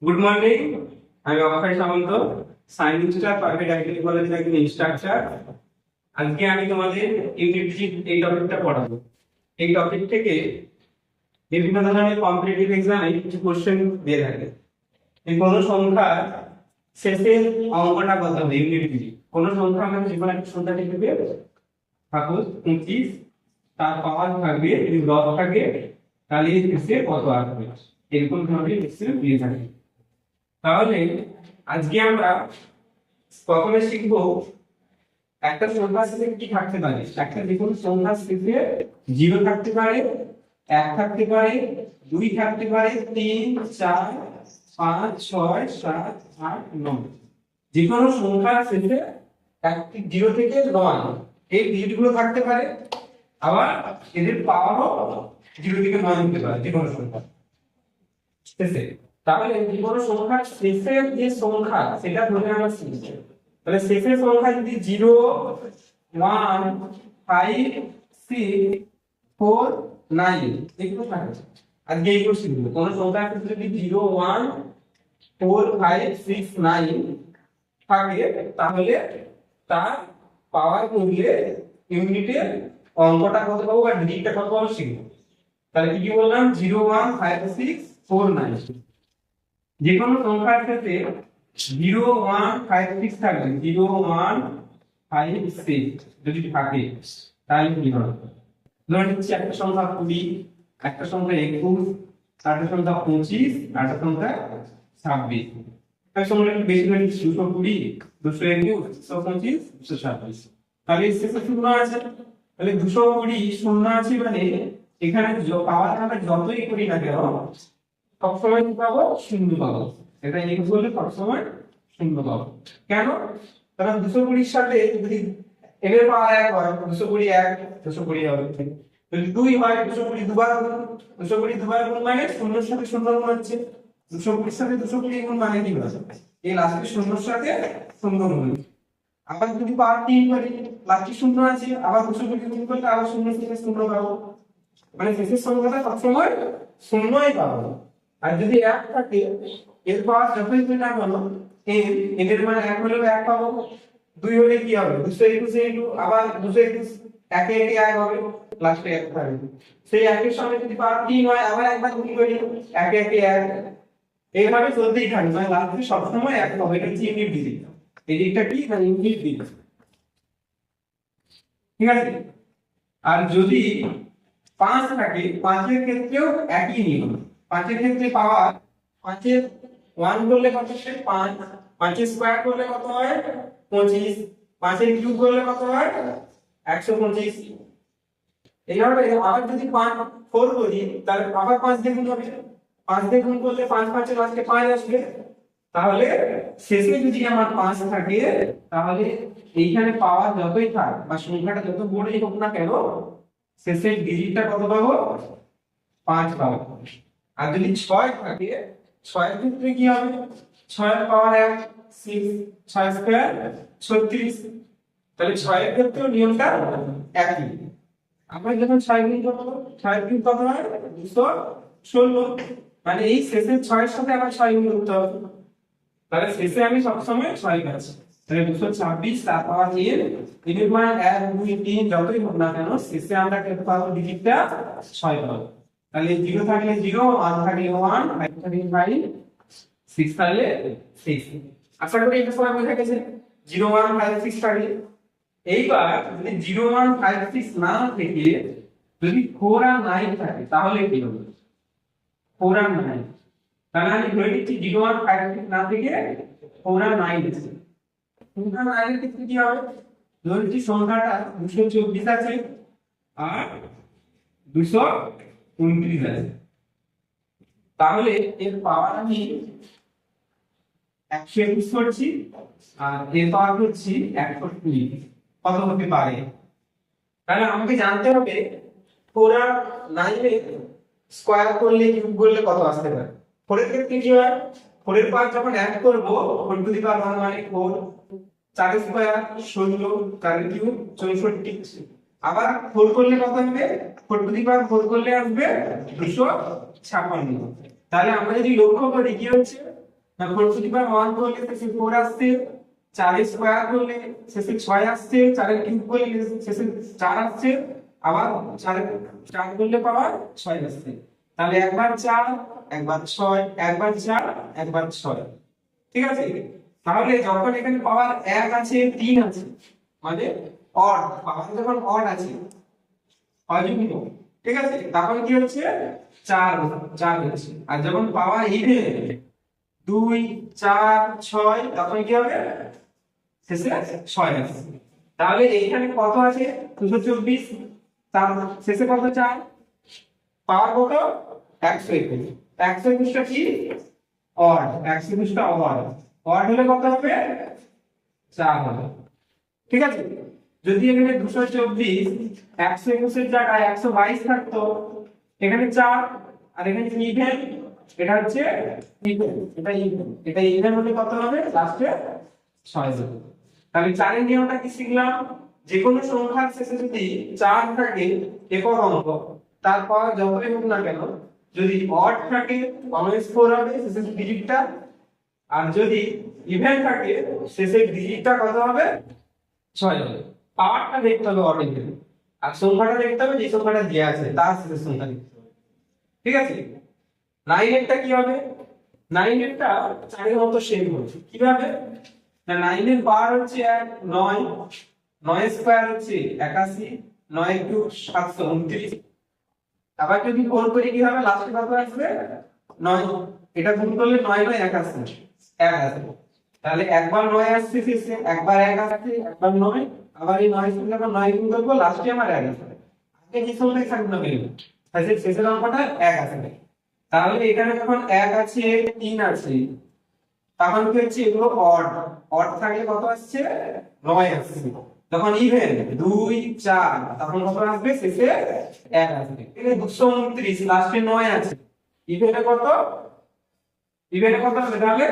Good morning. আমি অক্ষয় সামন্ত, science teacher, private ITI কলেজের একজন ইনস্ট্রাক্টর। আজকে আমি তোমাদের ইউনিট এই টপিকটা পড়াবো। এই টপিক থেকে বিভিন্ন ধরনের কম্পিটিটিভ এক্সামে কিছু কোশ্চেন দিয়ে থাকে। এই কোনো সংখ্যার শেষের অঙ্কটা কত হবে ইউনিট বি। কোনো সংখ্যা আমরা জীবনে একটা সংখ্যা লিখবে, সাপোজ 25, তার পাওয়ার থাকবে যদি 10 থাকে, তাহলে শেষে কত আসবে, এরকম ধরনের কোশ্চেন দিয়ে থাকে। তাহলে আজকে আমরা প্রথমে শিখবো একটা সংখ্যার শেষে কি থাকতে পারে। একটা যে কোনো সংখ্যার শেষে 0 থাকতে পারে, 1 থাকতে পারে, 2 থাকতে পারে, 3, 4, 5, 6, 7, 8, 9। যে কোনো সংখ্যার শেষে 0 থেকে 9 এই ডিজিটগুলো থাকতে পারে। আবার এদের পাওয়ারও 0 থেকে 9 হতে পারে যে কোনো সংখ্যা শেষে। তাহলে যে কোনো সংখ্যার শেষের যে সংখ্যা সেটা ধরে আমরা শিখছি। তাহলে শেষের সংখ্যা যদি 0, 1, 5, 6, 4, 9 এগুলো থাকে, আজকে এইগুলো শিখবো। কোনো সংখ্যার ক্ষেত্রে যদি 0, 1, 4, 5, 6, 9 থাকে, তাহলে তার পাওয়ার করলে ইউনিটের অঙ্কটা কত পাবো বা ডিজিটটা কত পাবো শিখবো। তাহলে কি বললাম, 0, 1, 5, 6, 4, 9। যে কোনো সংখ্যার ক্ষেত্রে 0, 1, 5, 6 থাকবে, 0, 1, 5, 6 যদি থাকে, তাহলে কি হবে? ধরে নিচ্ছি একটা সংখ্যা 20, একটা সংখ্যা 21, একটা সংখ্যা 25, একটা সংখ্যা 26। একটা সংখ্যা একটু বেশি ধরে নিচ্ছি 220, 221, 225, 226। তাহলে শেষে শূন্য আছে, তাহলে 220 শূন্য আছে, মানে এখানে পাওয়ার আমরা যতই করি না কেন সবসময় কি পাবো, শূন্য পাবো। এটা এক্স বলে সবসময় শূন্য পাবো। কেন? কারণ 220 সাথে যদি n এর পাওয়ার 1 হয়, 220 1, 220 হবে। যদি 2 হয়, 220 দুবার গুণ, 220 দুবার গুণ মানে শূন্যর সাথে শূন্য গুণ হচ্ছে। 220 সাথে 220 গুণ মানে কি হবে, এই লাস্টে শূন্যর সাথে শূন্য গুণ। আবার যদি পাওয়ার 3 করি, লাস্টে শূন্য আছে, আবার 220 গুণ করলে আবার শূন্য থেকে শূন্য পাবো। মানে শেষের সংখ্যাটা সবসময় শূন্যই পাবো। আর যদি 1 থাকে, এর পাওয়ার যতই করি না কেন n এর মান 1 হলেও 1 পাবো। 2 হলে কি হবে, 221 ইনটু আবার 221, একে একে 1 হবে, লাস্টে 1 থাকবে। সেই 1 এর সঙ্গে যদি পাওয়ার 3 হয়, আবার একবার গুণ করি, একে একে 1। এইভাবে চলতেই থাকবে, মানে লাস্টে সবসময় 1 হবে। এটা হচ্ছে ইউনিট ডিজিট। এই দিকটা কি না, ইউনিট ডিজিট। ঠিক আছে। আর যদি 5 থাকে, 5 এর ক্ষেত্রেও একই নিয়ম। 5 এর ক্ষেত্রে পাওয়ার 5 এর 1 করলে কত হয়, 5, 5 এর স্কয়ার করলে কত হয়, 25, 5 এর কিউব করলে কত হয়, 125। এইভাবে আবার যদি 5 4 করি, তাহলে আবার 5 দিয়ে গুণ হবে। 5 দিয়ে গুণ করলে 5 5 এর লাস্টে 5 আসবে। তাহলে শেষে যদি আমার 5 থাকে, তাহলে এইখানে পাওয়ার যতই থাক বা সংখ্যাটা যত বড়ই হোক না কেন, শেষের ডিজিটটা কত পাবো, 5 পাবো। আর যদি 6 থাকে, 6 এর ক্ষেত্রে কি হবে, 6 এর পাওয়ার 1, 6, 6 স্কয়ার 36। তাহলে 6 এর ক্ষেত্রেও নিয়মটা একই। আমরা যখন 6 গুণ করব, 6 কিউব কত হয়, 216। মানে এই শেষের 6 এর সাথে আবার 6 গুণ করতে হবে। তাহলে শেষে আমি সবসময় 6 পাচ্ছি। তাহলে 226 তার পাওয়ার 3, এর মান 1, 2, 3 যতই হোক না কেন, শেষে আমরা কত পাবো, ডিজিটটা 6 পাবো। তাহলে 0 থাকলে 0, 1 থাকলে 1, 5 থাকলে 5, 6 থাকলে 6। আশা করি এটা সবাই বুঝে গেছে। 0, 1, 5, 6 থাকলে। এইবার যদি 0, 1, 5, 6 না থেকে যদি 4 আর 9 থাকে, তাহলে কি হবে, 4 আর 9। তাহলে আমি ধরে নিচ্ছি 0, 1, 5, 6 না থেকে 4 আর 9 আছে। 4 আর 9 এর ক্ষেত্রে কি হবে, ধরে নিচ্ছি সংখ্যাটা 224 আছে আর 229 আছে। তাহলে এর পাওয়ার আমি 121 করছি, আর এর পাওয়ার করছি 120। কত হতে পারে? তাহলে আমাকে জানতে হবে 4 আর 9 এর স্কয়ার করলে কিউব করলে কত আসতে পারে। 4 এর ক্ষেত্রে কি হয়, 4 এর পাওয়ার যখন অ্যাড করব, 4 টু দি পাওয়ার 1 মানে 4, 4 স্কয়ার 16, 4 কিউব 64। আবার 4 করলে কত হবে, 4 টু দি পাওয়ার 4 করলে আসবে 256। তাহলে আমরা যদি লক্ষ্য করি কি হচ্ছে, না 4 টু দি পাওয়ার 1 করলে শেষে 4 আসছে, 4 এর স্কয়ার করলে শেষে 6 আসছে, 4 এর কিউব করলে শেষে 4 আসছে, আবার 4 এর 4 করলে পাওয়ার 6 আসছে। তাহলে একবার 4 একবার 6 একবার 4 একবার 6, ঠিক আছে। তাহলে যখন এখানে পাওয়ার 1 আছে 3 আছে মানে অড, পাওয়ার যখন অড আছে অযুগ্ম, ঠিক আছে, তখন কি হচ্ছে 4 4 হচ্ছে। আর যখন পাওয়ার ইভেন 2 4 6 তখন কি হবে শেষে 6 আছে। তাহলে এইখানে কত আছে 224, তার শেষে কত 4, পাওয়ার কত 121। 121 টা কি অড, 121 টা অড, অড হলে কত হবে 4 হবে, ঠিক আছে। যদি এখানে 224 121 এর জায়গায় 122 থাকতো, এখানে 4 আর এখানে ইভেন, এটা হচ্ছে ইভেন, এটা ইভেন হলে কত হবে লাস্টে 6 হবে। তাহলে 4 এর নিয়মটা কি শিখলাম, যে কোনো সংখ্যার শেষে যদি 4 থাকে একক অঙ্ক, তারপর যতই হোক না কেন যদি অড থাকে অলওয়েজ 4 হবে শেষের ডিজিটটা, আর যদি ইভেন থাকে শেষের ডিজিটটা কত হবে 6 হবে। পাওয়ারটা দেখতে হবে অড ইভেন, আর সংখ্যাটা দেখতে হবে যে সংখ্যাটা দেয়া আছে তার শেষের সংখ্যা দেখতে হবে, ঠিক আছে। 9 এরটা কি হবে, 9 এরটা 4 এর মতো সেম হবে, কিভাবে না 9 এর পাওয়ার হচ্ছে 1 9, 9 স্কয়ার হচ্ছে 81, 9 কিউব 729, আবার যদি 4 করি কি হবে লাস্টে কত আসবে 9, এটা গুণ করলে 9 9 81 1 আসবে। তাহলে একবার 9 আসছে শেষে, একবার 1 আসছে, একবার 9, আবার এই 9 সঙ্গে আবার 9 গুণ করব লাস্টে আমার 1 আসবে। আগে কি সংখ্যা থাকবে না বেরবে, তাহলে শেষের অঙ্কটা 1 আসবে। তাহলে এখানে যখন 1 আছে 3 আছে তখন কি হচ্ছে এগুলো অড, অড থাকলে কত আসছে 9 আসছে। যখন ইভেন 2 4 তখন কত আসবে শেষে 1 আসবে। এখানে 229 লাস্টে 9 আছে, ইভেনে কত, ইভেনে কত হবে তাহলে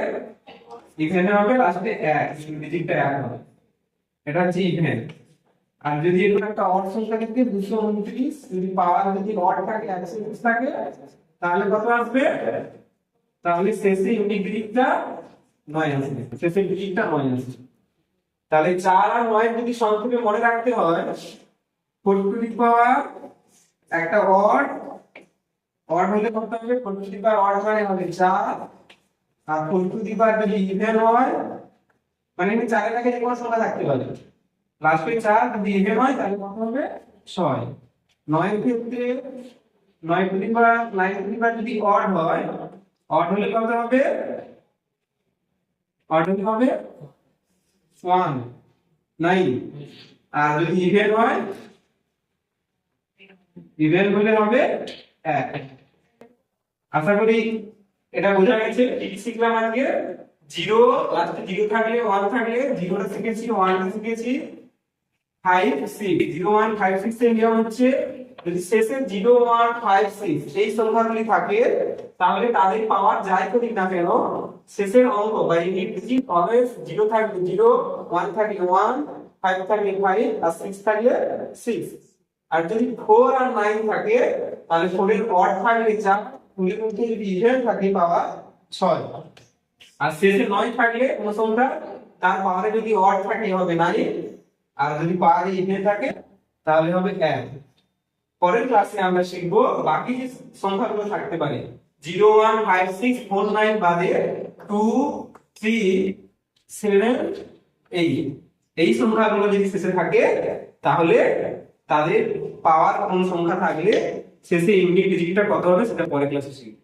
ইভেনে হবে লাস্টে 1, ডিজিটটা 1 হবে, এটা হচ্ছে ইভেন। আর যদি এরকম একটা অড সংখ্যা থাকে 229, যদি পাওয়ার যদি অড থাকে 120 থাকে তাহলে কত আসবে, তাহলে শেষে ইউনিট ডিজিটটা 9 আসবে, শেষে ডিজিটটা 9 আসবে। তাহলে 4 আর 9 যদি সংক্ষেপে মনে রাখতে হয় 4 টু দি পাওয়ার একটা অড, অড হলে কত হবে 4 টু দি পাওয়ার অড মানে হবে 4, আর 4 টু দি পাওয়ার যদি ইভেন হয় মানে আমি 4 এর আগে যে কোনো সংখ্যা থাকতে পারে লাস্টে 4 যদি ইভেন হয় তাহলে কত হবে 6। 9 এর ক্ষেত্রে 9 to the power 9 to the পাওয়ার যদি অড হয়, অড হলে কত হবে, অড হলে হবে 1 9, আর যদি ইভেন হয় ইভেন হলে হবে 1। আশা করি এটা বোঝা গেছে। কি শিখলাম আজকে, 0 লাস্টে 0 থাকলে 1 থাকলে 0টা শিখেছি, 1টা শিখেছি, 5 6 0 1 5 6 এর নিয়ম হচ্ছে যদি শেষে 0 1 5 6 এই সংখ্যাগুলি থাকে তাহলে তাদের পাওয়ার যাই করি না কেন শেষের অঙ্ক বা ইউনিট ডিজিট অলওয়েজ 0 থাকলে 0, 1 থাকলে 1, 5 থাকলে 5 আর 6 থাকলে 6। আর যদি 4 আর 9 থাকে তাহলে 4 এর অড থাকলে 4, 2 এর মধ্যে যদি ইভেন থাকে পাওয়ার 6, আর শেষে 9 থাকলে কোন সংখ্যা তার পাওয়ারে যদি অড থাকে হবে 9, আর যদি পাওয়ারে ইভেন থাকে তাহলে হবে 1। পরের ক্লাসে আমরা শিখব বাকি যে সংখ্যাগুলো থাকতে পারে 0 1 5 6 4 9 বাদে 2 3 7 8, এই সংখ্যাগুলো যদি শেষে থাকে তাহলে তাদের পাওয়ার কোন সংখ্যা থাকলে শেষে ইউনিট ডিজিটটা কত হবে সেটা পরের ক্লাসে শিখব।